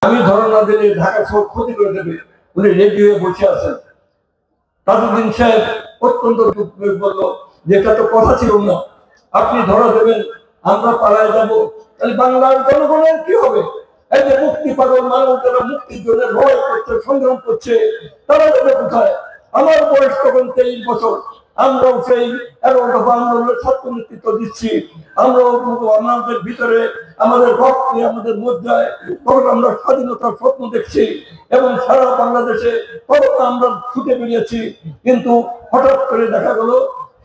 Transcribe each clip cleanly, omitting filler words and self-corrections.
আমি ধরনা দিলে ঢাকা শহর ক্ষতি করে দেবে, উনি রেডি হয়ে বসে আছেন। তাজউদ্দিন সাহেব অত্যন্ত বললো যে এটা তো কথা ছিল না, আপনি ধরা দেবেন আমরা পালায় যাব, তাহলে বাংলার জনগণের কি হবে? এই যে মুক্তি পাগল মানুষ যারা মুক্তির জন্য লড়াই করছে, সংগ্রাম করছে, তারা যাবে কোথায়? আমার বয়স তখন 23 বছর, আমরাও সেই 11 দফা আন্দোলনের ছাত্র নেতৃত্ব দিচ্ছি, আমরাও আমাদের ভিতরে আমাদের রক্তে আমাদের মধ্যে তখন আমরা স্বাধীনতার স্বপ্ন দেখছি এবং সারা বাংলাদেশে তখন আমরা ছুটে বেরিয়েছি। কিন্তু হঠাৎ করে দেখা গেল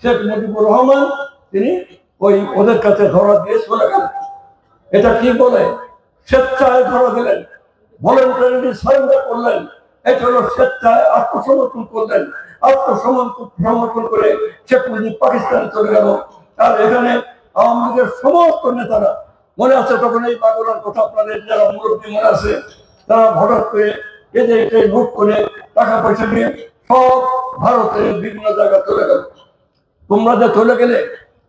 শেখ মুজিবুর রহমান তিনি ওই ওদের কাছে ধরা দিয়ে চলে গেলেন। এটা কি বলে? স্বেচ্ছায় ধরা দিলেন, ভলেন্টারিলি সারেন্ডার করলেন। এটা হলো স্বেচ্ছায় আত্মসমর্পণ করলেন। আত্মসমর্পণ করে শেখ মুজিব পাকিস্তানে চলে গেল। আর এখানে আওয়ামী লীগের সমস্ত নেতারা, মনে আছে তখন এই বাংলার কথা, আপনাদের যারা মুরব্বী মনে আছে, তারা হঠাৎ করে এদের লুট করে টাকা পয়সা নিয়ে সব ভারতের বিভিন্ন জায়গায় চলে গেল। তোমরা যে চলে গেলে,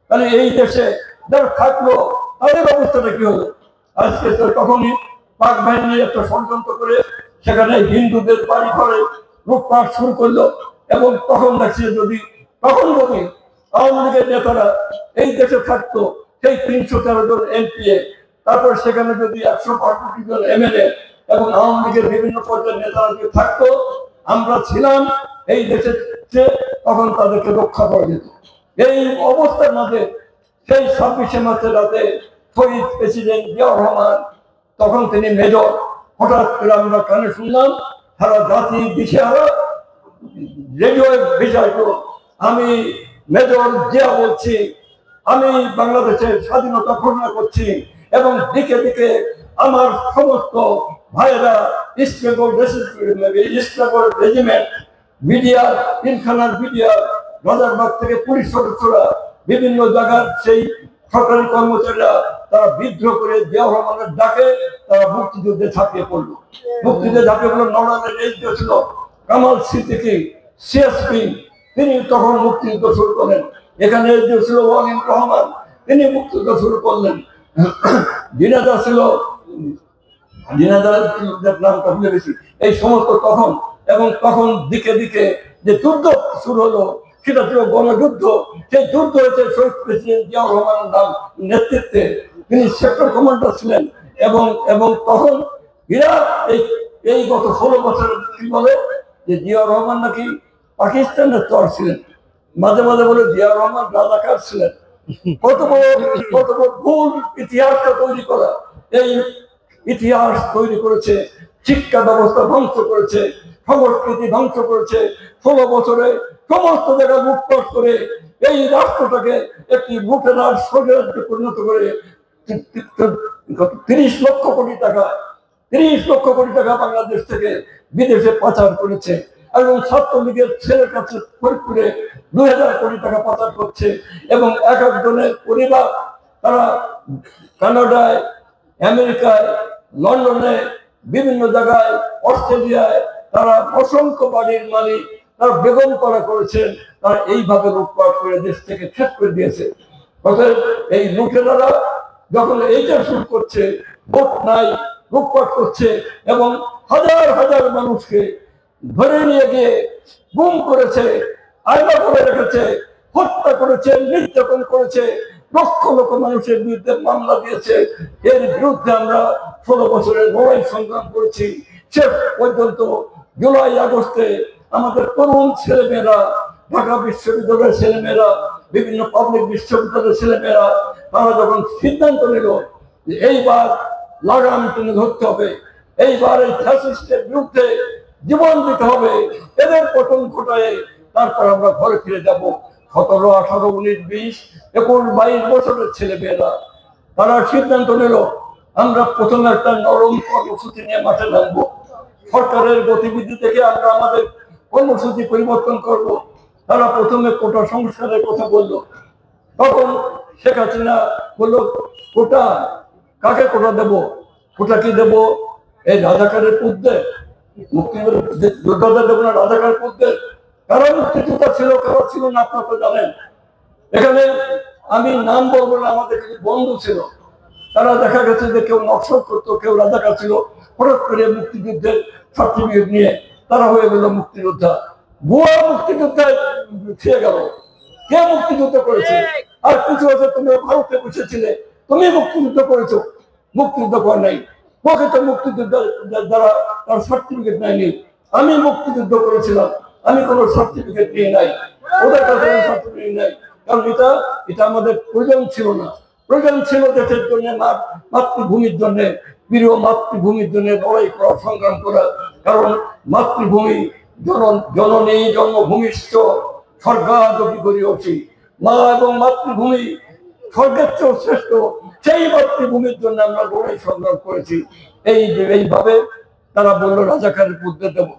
তাহলে এই দেশে যারা থাকলো তাদের অবস্থাটা কি হলো? আজকে তো তখনই পাক বাহিনী একটা ষড়যন্ত্র করে সেখানে হিন্দুদের বাড়ি ঘরে লুটপাট শুরু করলো। এবং তখন দেখছি যদি আওয়ামী লীগের নেতারা এই দেশে থাকতো, সেই 313 জন এমপিএ, তারপর সেখানে যদি 165 জন এমএলএ এবং আওয়ামী লীগের বিভিন্ন পর্যায়ের নেতারা যদি থাকতো, আমরা ছিলাম এই দেশের, তখন তাদেরকে রক্ষা করা যেত। এই অবস্থার মধ্যে সেই 26শে মার্চের রাতে শহীদ প্রেসিডেন্ট জিয়াউর রহমান, তখন তিনি মেজর, হঠাৎ করে আমরা কানে শুনলাম সারা জাতি দিশেহারা, রেডিও বিষয় করো, আমি মেজর জিয়া বলছি, আমি বাংলাদেশের স্বাধীনতা ঘোষণা করছি এবং দিকে দিকে আমার সমস্ত ভাইয়েরা ইস্ট বেঙ্গল রেজিমেন্ট, মিডিয়া, তিনখানার মিডিয়া, রাজারবাগ থেকে পুলিশ সদস্যরা, বিভিন্ন জায়গার সেই সরকারি কর্মচারীরা, তারা বিদ্রোহ করে জিয়াউর রহমানের ডাকে তারা মুক্তিযুদ্ধে ঝাঁপিয়ে পড়লো। মুক্তিযুদ্ধে ঝাঁপিয়ে পড়লো। নড়ালের এসডিও ছিল কামাল সিদ্দিকী, সিএসপি, তিনি তখন মুক্তিযুদ্ধ শুরু করলেন। এখানে এসডিও ছিল ওয়ালিউর রহমান, তিনি মুক্তিযুদ্ধ শুরু করলেন। দিনাজা ছিল, দিনাজার নামটা ভুলে গেছি। এই সমস্ত তখন, এবং তখন দিকে দিকে যে যুদ্ধ শুরু হলো সেটা ছিল গণযুদ্ধ। সেই যুদ্ধ হয়েছে শহীদ প্রেসিডেন্ট জিয়াউর রহমানের নাম নেতৃত্বে, তিনি সেক্টর কমান্ডার ছিলেন। এবং তখন এরা এই গত 16 বছর কি বলে যে জিয়াউর রহমান নাকি পাকিস্তানের চর ছিলেন, মাঝে মাঝে বলে জিয়াউর রহমান রাজাকার ছিলেন। কত বড় ভুল ইতিহাসটা তৈরি করা। এই ইতিহাস তৈরি করেছে, শিক্ষা ব্যবস্থা ধ্বংস করেছে, সংস্কৃতি ধ্বংস করেছে। 16 বছরে সমস্ত জায়গায় লুটপাট করে এই রাষ্ট্রটাকে একটি লুটেরার স্বৈরাজ্যে পরিণত করে 30 লক্ষ কোটি টাকা বাংলাদেশ থেকে বিদেশে পাচার করেছে। এবং ছাত্রলীগের ছেলের কাছে ফরিদপুরে 2000 কোটি টাকা পাচার করছে। এবং এক একজনের পরিবার তারা কানাডায়, আমেরিকায়, লন্ডনে, বিভিন্ন জায়গায়, অস্ট্রেলিয়ায় তারা অসংখ্য বাড়ির মালিক, তারা বেগম করা করেছেন। তারা এইভাবে লুটপাট করে দেশ থেকে শেষ করে দিয়েছে। অতএব এই লুটেরারা যখন এইটা শুরু করছে, ভোট নাই, লুটপাট করছে এবং হাজার হাজার মানুষকে ধরে নিয়ে গিয়ে গুম করেছে, আয়না করে রেখেছে, হত্যা করেছে, নির্যাতন করেছে, লক্ষ লক্ষ মানুষের বিরুদ্ধে মামলা দিয়েছে। এর বিরুদ্ধে আমরা 16 বছরের লড়াই সংগ্রাম করেছি। শেষ পর্যন্ত জুলাই আগস্টে আমাদের তরুণ ছেলেমেয়েরা, ঢাকা বিশ্ববিদ্যালয়ের ছেলেমেয়েরা, বিভিন্ন পাবলিক বিশ্ববিদ্যালয়ের ছেলেমেয়েরা, তারা যখন সিদ্ধান্ত নিল যে এইবার লাগাম টেনে ধরতে হবে, এইবার এই ফ্যাসিস্টের বিরুদ্ধে জীবন দিতে হবে, এদের পতন ঘটায় তারপর আমরা ঘরে ফিরে যাব। 17, 18, 19, 20, 21, 22 বছরের ছেলেমেয়েরা তারা সিদ্ধান্ত নিল আমরা প্রথমে একটা নরম কর্মসূচি নিয়ে মাঠে নামবো। সরকারের গতিবিধি থেকে আমরা আমাদের কর্মসূচি পরিবর্তন করব। তারা প্রথমে কোটা সংস্কারের কথা বলল। তখন শেখ হাসিনা বললো কোটা কাকে কোটা দেব? কোটা কি দেব এই রাজাকারের পুত্রদের? মুক্তিযোদ্ধাদের দেবো না রাজাকারের পুত্রদের? কারা মুক্তিযোদ্ধা ছিল, কারা ছিল না আপনারা তো জানেন। এখানে আমি নাম বলবো না, আমাদের কিছু বন্ধু ছিল তারা দেখা গেছে যে কেউ নকশাল করতো, কেউ রাজাকার ছিল, হঠাৎ করে মুক্তিযুদ্ধের সার্টিফিকেট নিয়ে তারা হয়ে গেল মুক্তিযোদ্ধা। ভুয়া মুক্তিযোদ্ধায় ছেয়ে গেল। কে মুক্তিযুদ্ধ করেছে? আর কিছু বছর তুমি ভারতে বসেছিলে, তুমি মুক্তিযুদ্ধ করেছো, মুক্তিযুদ্ধ করে নাই। প্রকৃত মুক্তিযুদ্ধ যারা তার সার্টিফিকেট নেয়নি। আমি মুক্তিযুদ্ধ করেছিলাম, আমি কোনো সার্টিফিকেট নিয়ে নাই, ওদের কাছে সার্টিফিকেট নাই। কারণ এটা আমাদের প্রয়োজন ছিল না। প্রয়োজন ছিল দেশের জন্য, মাতৃভূমির জন্য, প্রিয় মাতৃভূমির জন্য লড়াই করা, সংগ্রাম করা। কারণ মাতৃভূমি জননী জন্মভূমিষ্ঠ স্বর্গাদপি করিয়সি, মা এবং মাতৃভূমি স্বর্গের চেয়েও শ্রেষ্ঠ। সেই মাতৃভূমির জন্য আমরা লড়াই সংগ্রাম করেছি। এইভাবে তারা বললো রাজাকারের বুদ্ধে দেব।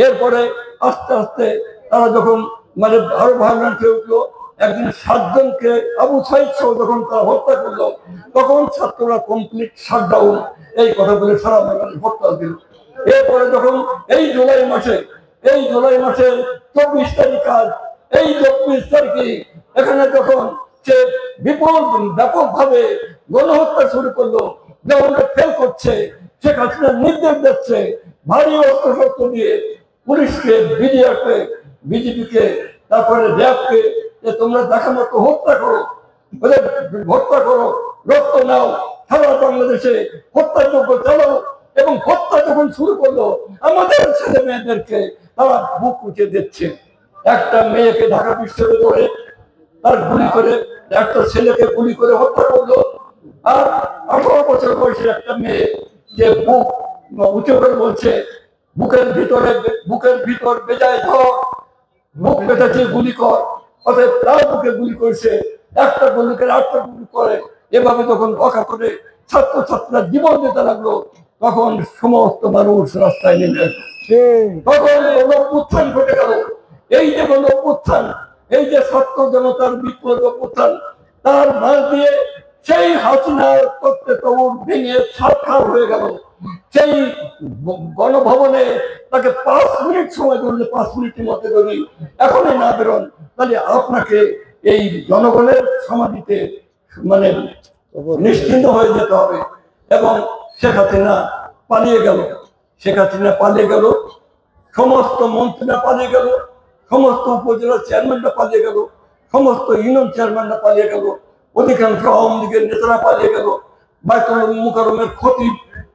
এরপরে আস্তে আস্তে তারা যখন মানে আরো ভায়োলেন্ট হয়ে উঠলো, একদিন 7 জনকে আবু সাইদ সহ যখন তারা হত্যা করলো, তখন ছাত্ররা কমপ্লিট শাটডাউন এই কথা বলে সারা বাংলাদেশ হত্যা দিল। এরপরে যখন এই জুলাই মাসে 24 তারিখ, আজ এই 24 তারিখে এখানে যখন সে বিপুল ব্যাপকভাবে গণহত্যা শুরু করলো, যেমন ফেল করছে, শেখ হাসিনা নির্দেশ দিচ্ছে ভারী অস্ত্রশস্ত্র দিয়ে পুলিশকে, বিজেপিকে, তারপরে র্যাবকে, যে তোমরা দেখা মতো হত্যা করো, রক্ত নাও, সারা বাংলাদেশে হত্যাযজ্ঞ চালাও। এবং হত্যা যখন শুরু করলো, আমাদের ছেলে মেয়েদেরকে তারা বুক উঠে দিচ্ছে। একটা মেয়েকে ঢাকা বিশ্ববিদ্যালয়ে তার গুলি করে, একটা ছেলেকে গুলি করে হত্যা করলো। আর 18 বছর বয়সের একটা মেয়ে যে বুক উঁচু করে বলছে, বুকের ভিতর বেজায় ধর, বুক বেঁধেছে গুলি কর, অতএব তার বুকে গুলি করেছে, একটা গুলি করে 8টা গুলি করে। এভাবে যখন অকাতরে ছাত্রছাত্রীরা জীবন দিতে লাগলো, তখন সমস্ত মানুষ রাস্তায় নেমে আসলো। তখন উত্থান ঘটে গেল। এই যে উত্থান, এই যে ছাত্র জনতার বিপ্লব উত্থান, তার মাঝ দিয়ে সেই হাসিনার করতে তবুর ভেঙে ছাড়খাড় হয়ে গেল। সেই গণভবনে তাকে 5 মিনিট সময় ধরলে, 5 মিনিটের মধ্যে যদি এখনই না বেরোন, তাহলে আপনাকে এই জনগণের সমাধিতে মানে নিশ্চিন্ত হয়ে যেতে হবে। এবং শেখ হাসিনা পালিয়ে গেল, সমস্ত মন্ত্রীরা পালিয়ে গেল, সমস্ত উপজেলা চেয়ারম্যানরা পালিয়ে গেল, সমস্ত ইউনিয়ন চেয়ারম্যানরা পালিয়ে গেল, অধিকাংশ আওয়ামী লীগের নেতারা পালিয়ে গেল। বাইতুল মুকাররমের খতিব,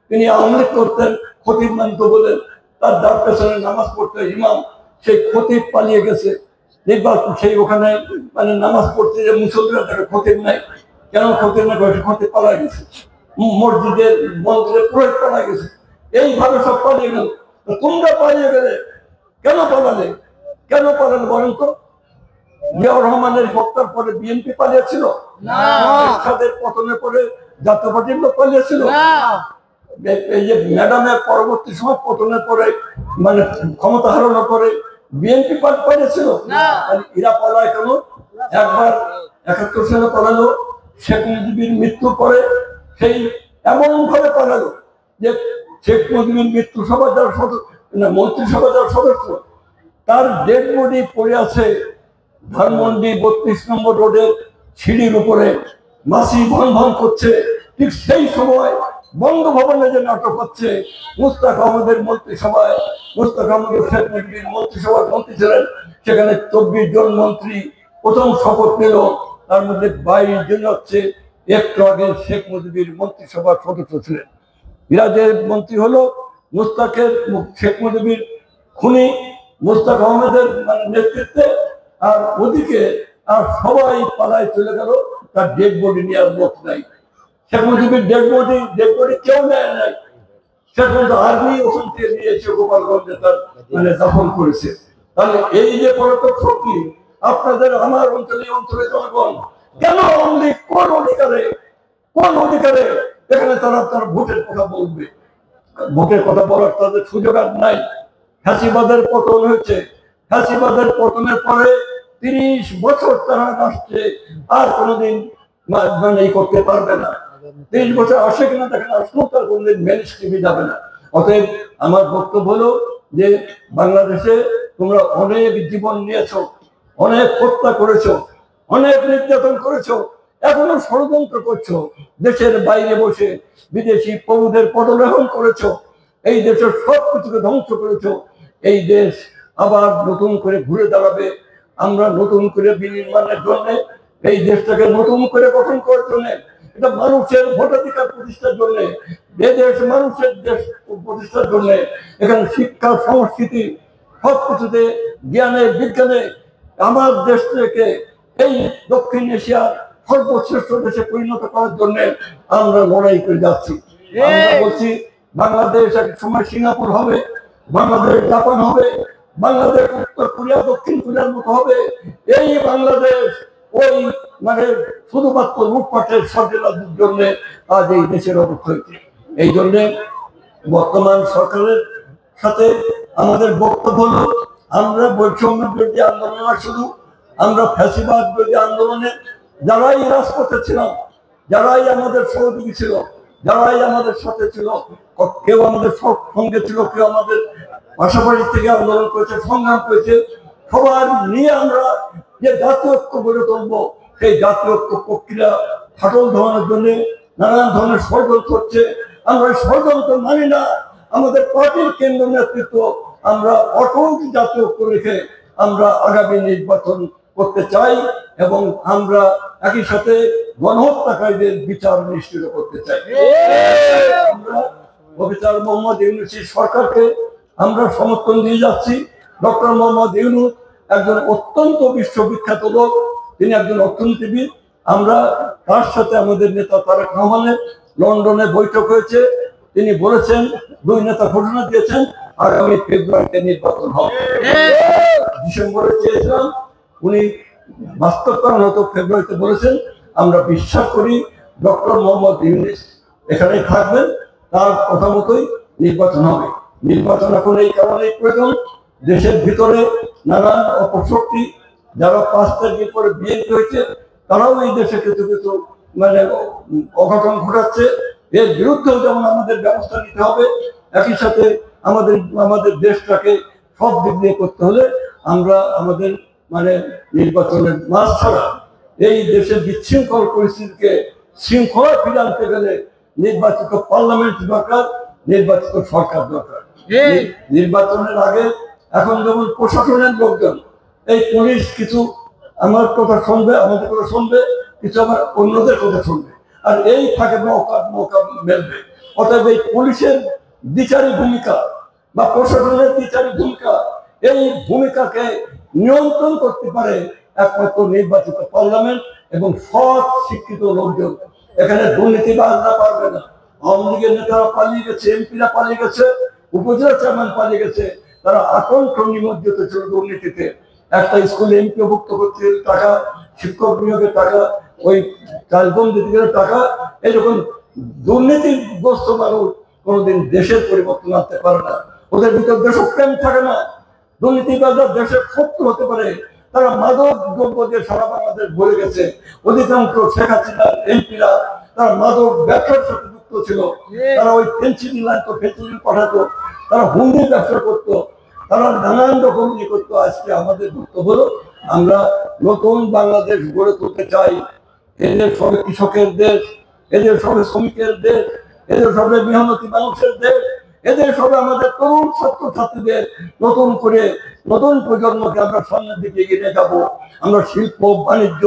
তিনি আওয়ামী লীগ করতেন, খতিব মানত বলেন, তার যার পেছনে নামাজ পড়তে ইমাম, সেই খতিব পালিয়ে গেছে। সেই ওখানে মানে নামাজ পড়তে যে মুসল্লিরা তাকে খতিব নাই, কেন খতিব না করে, খতিব পালা গেছে। মন্দিরে পুরোহিত পালা গেছে। এইভাবে সব পালিয়ে গেল। তোমরা পালিয়ে গেলে কেন পালালে বলেন তো? জিয়াউর রহমানের হত্যার পরে বিএনপি পালিয়েছিল? এরশাদের পতনের পরে জাতীয় পার্টির লোক পালিয়েছিল? এই যে ম্যাডামের পরবর্তী সময় পতনের পরে মানে ক্ষমতা হারানোর পরে বিএনপি পালিয়েছিল? এরা পালায় কেন? একবার 71 সালে পালালো, শেখ মুজিবের মৃত্যুর পরে সেই এমন ভাবে পালালো যে শেখ মুজিবের মৃত্যু সভার যারা মন্ত্রিসভা যারা সদস্য, তার ডেড বডি পড়ে আছে ধানমন্ডি 32 নম্বর রোডের সিঁড়ির উপরে, মাসি ভন করছে। ঠিক সেই সময় বঙ্গভবনে যে নাটক হচ্ছে, মুস্তাক আহমেদের মন্ত্রিসভায়, মুস্তাক আহমেদের শেখ মুজিবের মন্ত্রিসভার মন্ত্রী ছিলেন, সেখানে 24 জন মন্ত্রী প্রথম শপথ নিল। তার মধ্যে 22 জন হচ্ছে একটু আগে শেখ মুজিবের মন্ত্রিসভার সদস্য ছিলেন। এরা যে মন্ত্রী হলো শেখ মুজিবের খুনি মুস্তাক আহমেদের নেতৃত্বে, আর ওদিকে আর সবাই পালায় চলে গেল, তার ডেড বডি নেওয়ার লোক নাই। শেখ মুজিবের ডেড বডি কেউ নেয় নাই। শেখ মুজিব আর্মি ওখান থেকে নিয়েছে, গোপালগঞ্জে তার দাফন করেছে। তাহলে এই যে পলাতক শক্তি, আপনাদের আমার অঞ্চলে জনগণ কেন আওয়ামী লীগ কোন অধিকারে এখানে তারা ভোটের কথা বলবে? ভোটের কথা বলার তাদের সুযোগ আর নাই। ফ্যাসিবাদের পতন হয়েছে, ফ্যাসিবাদের পতনের পরে 30 বছর তারা রাষ্ট্রে আর কোনোদিন করতে পারবে না। 30 বছর আসে কিনা দেখেন, আসলেও তার কোনোদিন মেনস্ট্রিমে যাবে না। অতএব আমার বক্তব্য হলো যে বাংলাদেশে তোমরা অনেক জীবন নিয়েছো, অনেক হত্যা করেছো, অনেক নির্যাতন করেছো, এখনো ষড়যন্ত্র করছো, দেশের বাইরে বসে বিদেশি প্রভুদের পদলেহন করেছো, এই দেশের সবকিছুকে ধ্বংস করেছো। এই দেশ আবার নতুন করে ঘুরে দাঁড়াবে। আমরা নতুন করে বিনির্মাণের জন্য, এই দেশটাকে নতুন করে গঠন করার জন্য, এটা মানুষের ভোটাধিকার প্রতিষ্ঠার জন্য, দেশ মানুষের দেশ প্রতিষ্ঠার জন্য, এখানে শিক্ষা সংস্কৃতি সবকিছুতে জ্ঞানে বিজ্ঞানে আমার দেশটাকে এই দক্ষিণ এশিয়ার সর্বশ্রেষ্ঠ দেশে পরিণত করার জন্য আমরা লড়াই করে যাচ্ছি। আমরা বলছি বাংলাদেশ এক সময় সিঙ্গাপুর হবে, বাংলাদেশ জাপান হবে, বাংলাদেশ উত্তর কোরিয়া দক্ষিণ কোরিয়ার মতো হবে। এই বাংলাদেশ ওই মানে শুধুমাত্র লুটপাটের সরকারের জন্য আজ এই দেশের অবস্থা হয়েছে। এই জন্য বর্তমান সরকারের সাথে আমাদের বক্তব্য হলো, আমরা বৈষম্য বিরোধী আন্দোলন শুধু আমরা ফ্যাসিবাদ বিরোধী আন্দোলনে যারাই রাজপথে ছিলাম, যারাই আমাদের সহযোগী ছিল, যারাই আমাদের সাথে ছিল, কেউ আমাদের সঙ্গে ছিল, কেউ আমাদের পাশাপাশি থেকে আন্দোলন করেছে, সংগ্রাম করেছে, সবার নিয়ে আমরা যে জাতীয় ঐক্য গড়ে তুলবো, সেই জাতীয় ঐক্য প্রক্রিয়া ফাটল ধরানোর জন্য নানান ধরনের ষড়যন্ত্র করছে। আমরা ষড়যন্ত্র মানি না। আমাদের পার্টির কেন্দ্র নেতৃত্ব আমরা অটল জাতীয় ঐক্য রেখে আমরা আগামী নির্বাচন করতে চাই এবং আমরা একই সাথে গণহত্যাকারীদের বিচার নিশ্চিত করতে চাই। আমরা প্রফেসর মোহাম্মদ ইউনূসের সরকারকে আমরা সমর্থন দিয়ে যাচ্ছি। ডক্টর মোহাম্মদ ইউনূস একজন অত্যন্ত বিশ্ববিখ্যাত লোক, তিনি একজন অর্থনীতিবিদ। আমরা তার সাথে আমাদের নেতা তারেক রহমানের লন্ডনে বৈঠক হয়েছে। তিনি বলেছেন, দুই নেতা ঘোষণা দিয়েছেন আগামী ফেব্রুয়ারিতে নির্বাচন হবে। ডিসেম্বরে চেয়েছিলাম, উনি বাস্তবকরণ হয়তো ফেব্রুয়ারিতে বলেছেন। আমরা বিশ্বাস করি ডক্টর মোহাম্মদ ইউনূস এখানেই থাকবেন, তার কথা মতোই নির্বাচন হবে। নির্বাচন এখন এই কারণেই প্রয়োজন, দেশের ভিতরে নানান অপশক্তি, যারা 5 তারিখের পরে বিএনপি হয়েছে, তারাও এই দেশে কিছু কিছু মানে অঘটন ঘটাচ্ছে। এর বিরুদ্ধেও যেমন আমাদের ব্যবস্থা নিতে হবে, একই সাথে আমাদের দেশটাকে সব দিক দিয়ে করতে হলে আমরা আমাদের মানে নির্বাচনের মাস ছাড়া এই দেশের বিশৃঙ্খল পরিস্থিতিকে শৃঙ্খলা ফিরে আনতে গেলে নির্বাচিত পার্লামেন্ট দরকার, নির্বাচিত সরকার দরকার। নির্বাচনের আগে এখন যেমন প্রশাসনের লোকজন, এই পুলিশ কিছু আমার কথা শুনবে, আমাদের কথা শুনবে, কিছু আবার অন্যদের কথা শুনবে, আর এই থাকে নৌকা মেলবে। অতএব এই পুলিশের বিচারিক ভূমিকা বা প্রশাসনের বিচারিক ভূমিকা, এই ভূমিকাকে নিয়ন্ত্রণ করতে পারে একমাত্র নির্বাচিত পার্লামেন্ট এবং সৎ শিক্ষিত লোকজন। এখানে দুর্নীতিবাজরা পারবে না। আওয়ামী লীগের নেতারা পালিয়ে গেছে, এমপিরা পালিয়ে গেছে, উপজেলা চেয়ারম্যান পালিয়ে গেছে, তারা আকণ্ঠ নিমজ্জিত ছিল দুর্নীতিতে। একটা স্কুলে এমপি ভুক্ত করতে টাকা, শিক্ষক নিয়োগের টাকা, ওই চালবন্দি টাকা, এরকম দুর্নীতিগ্রস্ত মানুষ কোনোদিন দেশের পরিবর্তন আনতে পারে না। ওদের ভিতর দেশপ্রেম থাকে না। দুর্নীতিবাজরা দেশের শত্রু হতে পারে, তারা মাদক দ্রব্য দিয়ে সারা বাংলাদেশ ভরে গেছে। অধিকাংশ শেখ হাসিনার এমপিরা তারা মাদক ব্যবসার সাথে যুক্ত ছিল। তারা ওই ফেন্সিডিল আনতো, ফেন্সিডিল পাঠাতো, তারা হুন্ডির ব্যবসা করতো, তারা নানান রকম ইয়ে করতো। আজকে আমাদের বক্তব্য হলো, আমরা নতুন বাংলাদেশ গড়ে তুলতে চাই। এদের সবে কৃষকের দেশ, এদের সবে শ্রমিকের দেশ, এদের সবে মেহনতি মানুষের দেশ, এদের সবে আমাদের তরুণ ছাত্র ছাত্রীদের নতুন করে নতুন প্রজন্মকে আমরা সামনের দিকে এগিয়ে নিয়ে যাবো। আমরা শিল্প বাণিজ্য,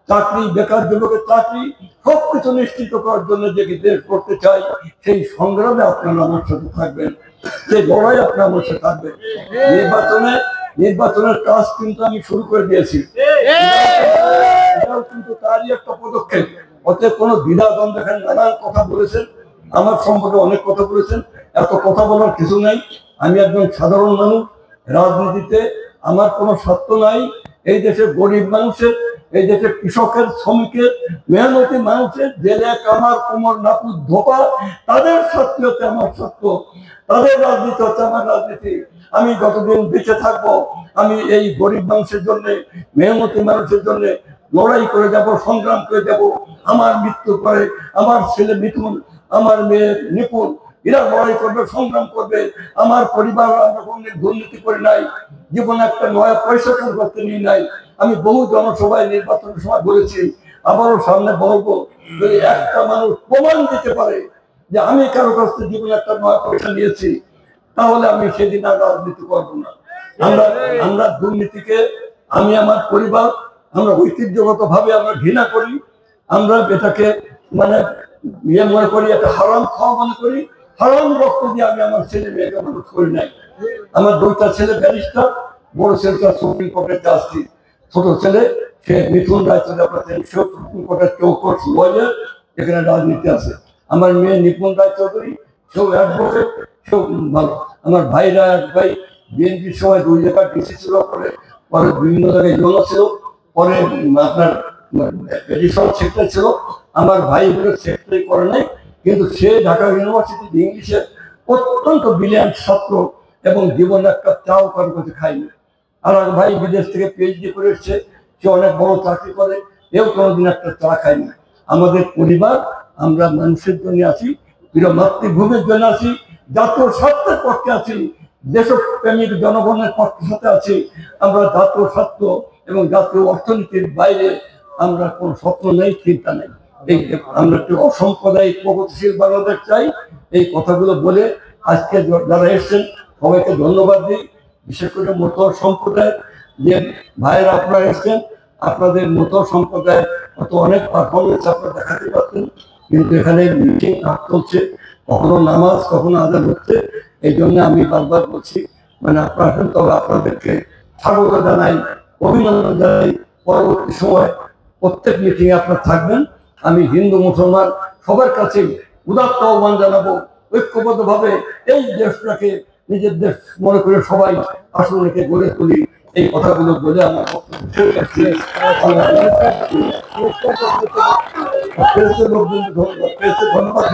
চাকরি, বেকার যুবকের চাকরি সবকিছু নিশ্চিত করার জন্য যে দেশ করতে চাই, সেই সংগ্রামে আপনারা আমার সাথে থাকবেন, সেই লড়াই আপনারা আমার সাথে থাকবেন। নির্বাচনের কাজ কিন্তু আমি শুরু করে দিয়েছি, এটাও কিন্তু তারই একটা পদক্ষেপ। অতএব কোনো দ্বিধা দ্বন্দ্ব, এখানে নানান কথা বলেছেন, আমার সম্পর্কে অনেক কথা বলেছেন, এত কথা বলার কিছু নাই। আমি একজন সাধারণ মানুষ, রাজনীতিতে আমার কোনো স্বার্থ নাই। এই দেশের গরিব মানুষের, এই দেশের কৃষকের, শ্রমিকের, মেহনতি মানুষের, জেলে কামার কোমর নাপুর ধোপা, তাদের স্বার্থ হচ্ছে আমার স্বার্থ, তাদের রাজনীতি হচ্ছে আমার রাজনীতি। আমি যতদিন বেঁচে থাকবো, আমি এই গরিব মানুষের জন্য, মেহনতি মানুষের জন্য লড়াই করে যাব, সংগ্রাম করে যাব। আমার মৃত্যুর পরে আমার ছেলে মিথুন, আমার মেয়ে নিপুণ, এরা লড়াই করবে, সংগ্রাম করবে। আমার পরিবার, আমরা কোনদিন দুর্নীতি করে নাই, জীবনে একটা নয়া পয়সা করতে নিয়ে নাই। আমি বহু জনসভায় নির্বাচনের সময় বলেছি, আবারও সামনে বলবো, যদি একটা মানুষ প্রমাণ দিতে পারে যে আমি কারো কাছ থেকে জীবনে একটা নয়া পয়সা নিয়েছি, তাহলে আমি সেদিন আর রাজনীতি করবো না। আমরা আমরা দুর্নীতিকে, আমি আমার পরিবার, আমরা ঐতিহ্যগত ভাবে আমরা ঘৃণা করি। আমরা এটাকে মানে ইয়ে মনে করি, একটা হারাম খাওয়া মনে করি। হারাম রক্ত দিয়ে আমি আমার ছেলে মেয়েকে মানুষ করি নাই। আমার দুইটা ছেলে ব্যারিস্টার, বড় ছেলেটা সুপ্রিম কোর্টের জাস্টিস, ছোট ছেলে সে মিথুন রায়চৌধুরী, আপনার সুপ্রিম কোর্টের চৌকট লয়ার, এখানে রাজনীতি আছে। আমার মেয়ে নিপুণ রায়চৌধুরী, সেও অ্যাডভোকেট, সেও ভালো। আমার ভাইরা, এক ভাই বিএনপির সময় 2 জায়গায় ডিসি ছিল, পরে পরে বিভিন্ন জায়গায় জন ছিল, পরে আপনার রিসর্ট সেক্টর ছিল। আমার ভাই এগুলো সেক্টরি করে নাই, কিন্তু সে ঢাকা ইউনিভার্সিটি ইংলিশের অত্যন্ত ব্রিলিয়ান্ট ছাত্র এবং জীবনে একটা চাও কারোর কাছে খাইনি। আর এক ভাই বিদেশ থেকে পিএইচডি করে এসছে, সে অনেক বড় চাকরি করে, এও কোনোদিন একটা চা খায়নি। আমাদের পরিবার, আমরা মানুষের জন্য আছি, প্রিয় মাতৃভূমির জন্য আছি, জাতীয় স্বার্থের পক্ষে আছি, দেশপ্রেমিক জনগণের পক্ষের সাথে আছি। আমরা জাতীয় স্বার্থ এবং জাতীয় অর্থনীতির বাইরে আমরা কোনো স্বপ্ন নেই, চিন্তা নেই। এই আমরা একটি অসাম্প্রদায়িক প্রগতিশীল বাংলাদেশ চাই। এই কথাগুলো বলে আজকে যারা এসছেন সবাইকে ধন্যবাদ দিই। বিশেষ করে মতুয়া সম্প্রদায় যে ভাইয়েরা আপনারা এসছেন, আপনাদের মতুয়া সম্প্রদায়ের হয়তো অনেক পারফরমেন্স আপনারা দেখাতে পারতেন, কিন্তু এখানে মিটিং চলছে, কখনো নামাজ কখনো আজান হচ্ছে। এই জন্য আমি বারবার বলছি, মানে আপনারা, তবে আপনাদেরকে স্বাগত জানাই, অভিনন্দন জানাই। পরবর্তী সময় প্রত্যেক মিটিং এ আপনারা থাকবেন। আমি হিন্দু মুসলমান সবার কাছে উদাত্ত আহ্বান জানাবো, ঐক্যবদ্ধ ভাবে এই দেশটাকে নিজের দেশ মনে করে সবাই আসলে গড়ে তুলি। এই কথাগুলো বলে আমার ধন্যবাদ।